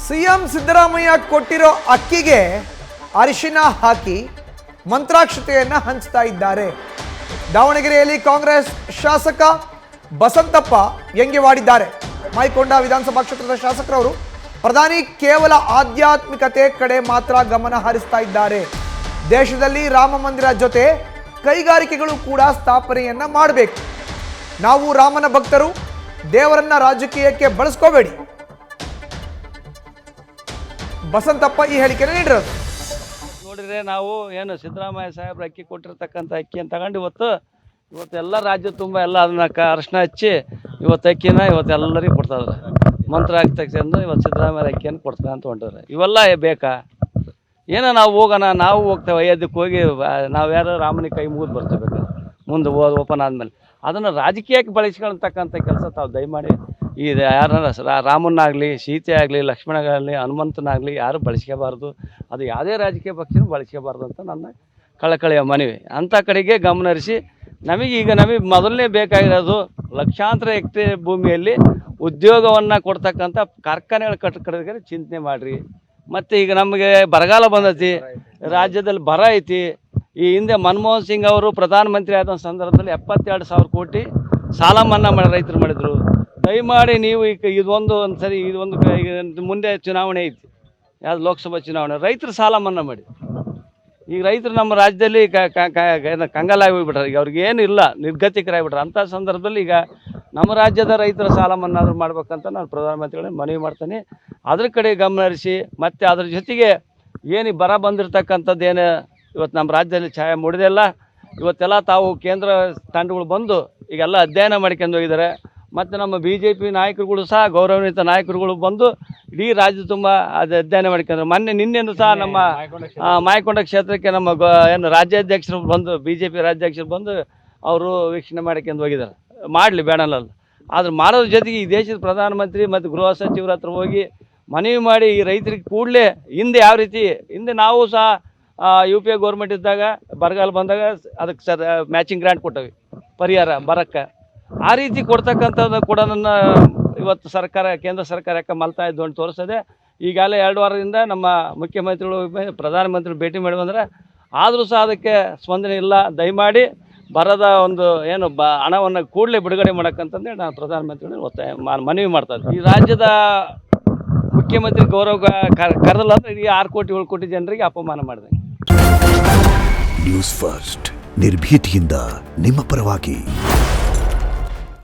CM Siddaramaiah ಕೊಟ್ಟಿರೋ ಅಕ್ಕಿಗೆ ಅರಿಶಿನ ಹಾಕಿ ಮಂತ್ರಾಕ್ಷತೆಯನ್ನು ಹಂಚ್ತಾ ಇದ್ದಾರೆ. ದಾವಣಗೆರೆಯಲ್ಲಿ ಕಾಂಗ್ರೆಸ್ ಶಾಸಕ ಬಸಂತಪ್ಪ ವ್ಯಂಗ್ಯವಾಡಿದ್ದಾರೆ. ಮಾಯಕೊಂಡ ವಿಧಾನಸಭಾ ಕ್ಷೇತ್ರದ ಶಾಸಕರವರು ಪ್ರಧಾನಿ ಕೇವಲ ಆಧ್ಯಾತ್ಮಿಕತೆ ಕಡೆ ಮಾತ್ರ ಗಮನ ಹರಿಸ್ತಾ ಇದ್ದಾರೆ. ದೇಶದಲ್ಲಿ ರಾಮ ಮಂದಿರ ಜೊತೆ ಕೈಗಾರಿಕೆಗಳು ಕೂಡ ಸ್ಥಾಪನೆಯನ್ನ ಮಾಡಬೇಕು. ನಾವು ರಾಮನ ಭಕ್ತರು, ದೇವರನ್ನ ರಾಜಕೀಯಕ್ಕೆ ಬಳಸ್ಕೋಬೇಡಿ. ಬಸಂತಪ್ಪ ಈ ಹೇಳಿಕೆಯನ್ನು ನೀಡಿರೋದು ನೋಡಿದ್ರೆ ನಾವು ಏನು ಸಿದ್ದರಾಮಯ್ಯ ಸಾಹೇಬ್ರು ಅಕ್ಕಿ ಕೊಟ್ಟಿರ್ತಕ್ಕಂಥ ಅಕ್ಕಿಯನ್ನು ತಗೊಂಡು ಇವತ್ತೆಲ್ಲ ರಾಜ್ಯ ತುಂಬ ಎಲ್ಲ ಅದನ್ನ ಅರಶಿನ ಹಚ್ಚಿ ಅಕ್ಕಿನ ಇವತ್ತೆಲ್ಲರಿಗೂ ಕೊಡ್ತಾಯಿದ್ದಾರೆ. ಮಂತ್ರ ಆಗ್ತಕ್ಕಂಥ ಇವತ್ತು ಸಿದ್ದರಾಮಯ್ಯ ಅಕ್ಕಿಯನ್ನು ಕೊಡ್ತಾರೆ ಅಂತ ಹೊಂಟಿದ್ದಾರೆ. ಇವೆಲ್ಲ ಬೇಕಾ? ಏನೋ ನಾವು ಹೋಗೋಣ, ನಾವು ಹೋಗ್ತೇವೆ ಅಯೋಧ್ಯಕ್ಕೆ ಹೋಗಿ ನಾವು ಯಾರು ರಾಮನಿಗೆ ಕೈ ಮುಗಿದು ಬರ್ತೇವೆ ಮುಂದೆ ಓಪನ್ ಆದಮೇಲೆ. ಅದನ್ನು ರಾಜಕೀಯಕ್ಕೆ ಬಳಸ್ಕೊಳ್ತಕ್ಕಂಥ ಕೆಲಸ ತಾವು ದಯಮಾಡಿ ಈ ಯಾರನ್ನ ರಾಮನಾಗಲಿ, ಸೀತೆ ಆಗಲಿ, ಲಕ್ಷ್ಮಣಗಾಗಲಿ, ಹನುಮಂತನಾಗಲಿ ಯಾರು ಬಳಸ್ಕೋಬಾರ್ದು. ಅದು ಯಾವುದೇ ರಾಜಕೀಯ ಪಕ್ಷನೂ ಬಳಸ್ಕೋಬಾರ್ದು ಅಂತ ನನ್ನ ಕಳಕಳಿಯ ಮನವಿ. ಅಂಥ ಕಡೆಗೆ ಗಮನ ಹರಿಸಿ ನಮಗೆ ಮೊದಲನೇ ಬೇಕಾಗಿರೋದು ಲಕ್ಷಾಂತರ ಹೆಕ್ಟೇರ್ ಭೂಮಿಯಲ್ಲಿ ಉದ್ಯೋಗವನ್ನು ಕೊಡ್ತಕ್ಕಂಥ ಕಾರ್ಖಾನೆಗಳು ಕಟ್ಟೋದಕ್ಕೆ ಚಿಂತನೆ ಮಾಡಿರಿ. ಮತ್ತು ಈಗ ನಮಗೆ ಬರಗಾಲ ಬಂದೈತಿ, ರಾಜ್ಯದಲ್ಲಿ ಬರ ಐತಿ. ಈ ಹಿಂದೆ ಮನಮೋಹನ್ ಸಿಂಗ್ ಅವರು ಪ್ರಧಾನಮಂತ್ರಿ ಆದ ಸಂದರ್ಭದಲ್ಲಿ 72,000 ಕೋಟಿ ಸಾಲ ಮನ್ನಾ ಮಾಡಿ ರೈತರು ಮಾಡಿದರು. ದಯಮಾಡಿ ನೀವು ಈಗ ಇದೊಂದು ಮುಂದೆ ಚುನಾವಣೆ ಐತಿ, ಯಾವ್ದು ಲೋಕಸಭಾ ಚುನಾವಣೆ, ರೈತರು ಸಾಲ ಮನ್ನಾ ಮಾಡಿ. ಈಗ ರೈತರು ನಮ್ಮ ರಾಜ್ಯದಲ್ಲಿ ಕಂಗಾಲಾಗಿ ಹೋಗ್ಬಿಟ್ರೆ, ಈಗ ಅವ್ರಿಗೆ ಏನು ಇಲ್ಲ, ನಿರ್ಗತಿಕರಾಗಿಬಿಟ್ರೆ. ಅಂಥ ಸಂದರ್ಭದಲ್ಲಿ ಈಗ ನಮ್ಮ ರಾಜ್ಯದ ರೈತರ ಸಾಲ ಮನ್ನಾ ಮಾಡ್ಬೇಕಂತ ನಾನು ಪ್ರಧಾನಮಂತ್ರಿಗಳನ್ನ ಮನವಿ ಮಾಡ್ತೀನಿ. ಅದ್ರ ಕಡೆ ಗಮನ ಹರಿಸಿ, ಮತ್ತು ಅದ್ರ ಜೊತೆಗೆ ಏನು ಬರ ಬಂದಿರತಕ್ಕಂಥದ್ದು ಏನು ಇವತ್ತು ನಮ್ಮ ರಾಜ್ಯದಲ್ಲಿ ಛಾಯೆ ಮೂಡಿದೆಲ್ಲ, ಇವತ್ತೆಲ್ಲ ತಾವು ಕೇಂದ್ರ ತಂಡಗಳು ಬಂದು ಈಗೆಲ್ಲ ಅಧ್ಯಯನ ಮಾಡ್ಕೊಂಡು ಹೋಗಿದ್ದಾರೆ. ಮತ್ತು ನಮ್ಮ BJP ನಾಯಕರುಗಳು ಸಹ, ಗೌರವಾನ್ವಿತ ನಾಯಕರುಗಳು ಬಂದು ಇಡೀ ರಾಜ್ಯ ತುಂಬ ಅದು ಅಧ್ಯಯನ ಮಾಡ್ಕೊಂಡ್ರು. ನಿನ್ನೆನೂ ಸಹ ನಮ್ಮ ಮಾಯಕೊಂಡ ಕ್ಷೇತ್ರಕ್ಕೆ ನಮ್ಮ ಏನು ರಾಜ್ಯಾಧ್ಯಕ್ಷರು ಬಂದು, BJP ರಾಜ್ಯಾಧ್ಯಕ್ಷರು ಬಂದು ಅವರು ವೀಕ್ಷಣೆ ಮಾಡ್ಕೊಂಡು ಹೋಗಿದ್ದಾರೆ. ಮಾಡಲಿ ಬೇಡಲ್ಲ, ಆದ್ರೆ ಮಾಡೋದ್ರ ಜೊತೆಗೆ ಈ ದೇಶದ ಪ್ರಧಾನಮಂತ್ರಿ ಮತ್ತು ಗೃಹ ಸಚಿವರ ಹತ್ರ ಹೋಗಿ ಮನವಿ ಮಾಡಿ ಈ ರೈತರಿಗೆ ಕೂಡಲೇ ಹಿಂದೆ ಯಾವ ರೀತಿ ಹಿಂದೆ ನಾವು ಸಹ UPA ಗೌರ್ಮೆಂಟ್ ಇದ್ದಾಗ ಬರಗಾಲ ಬಂದಾಗ ಅದಕ್ಕೆ ಮ್ಯಾಚಿಂಗ್ ಗ್ರಾಂಟ್ ಕೊಟ್ಟವಿ ಪರಿಹಾರ ಬರಕ್ಕೆ. ಆ ರೀತಿ ಕೊಡ್ತಕ್ಕಂಥದ್ದು ಕೂಡ ನನ್ನ ಇವತ್ತು ಸರ್ಕಾರ, ಕೇಂದ್ರ ಸರ್ಕಾರ ಯಾಕೆ ಮಲ್ತಾ ಇದ್ದು ಅಂತ ತೋರಿಸ್ತದೆ. ಈಗಾಗಲೇ 2 ವಾರದಿಂದ ನಮ್ಮ ಮುಖ್ಯಮಂತ್ರಿಗಳು ಪ್ರಧಾನಮಂತ್ರಿಗಳು ಭೇಟಿ ಮಾಡಿ ಬಂದರೆ, ಆದರೂ ಸಹ ಅದಕ್ಕೆ ಸ್ಪಂದನೆ ಇಲ್ಲ. ದಯಮಾಡಿ ಬರದ ಒಂದು ಏನು ಹಣವನ್ನು ಕೂಡಲೇ ಬಿಡುಗಡೆ ಮಾಡೋಕ್ಕಂತಂದೇಳಿ ನಾನು ಪ್ರಧಾನಮಂತ್ರಿಗಳು ಒತ್ತಾಯ ಮನವಿ ಮಾಡ್ತಾ ಇದ್ದೀನಿ. ಈ ರಾಜ್ಯದ ಮುಖ್ಯಮಂತ್ರಿ ಗೌರವ ಕರೆದಲ್ಲ ಅಂದರೆ ಇಡೀ 6 ಕೋಟಿ 7 ಕೋಟಿ ಜನರಿಗೆ ಅಪಮಾನ ಮಾಡಿದೆ. ನ್ಯೂಸ್ ಫಸ್ಟ್ ನಿರ್ಭೀತಿಯಿಂದ ನಿಮ್ಮ ಪರವಾಗಿ.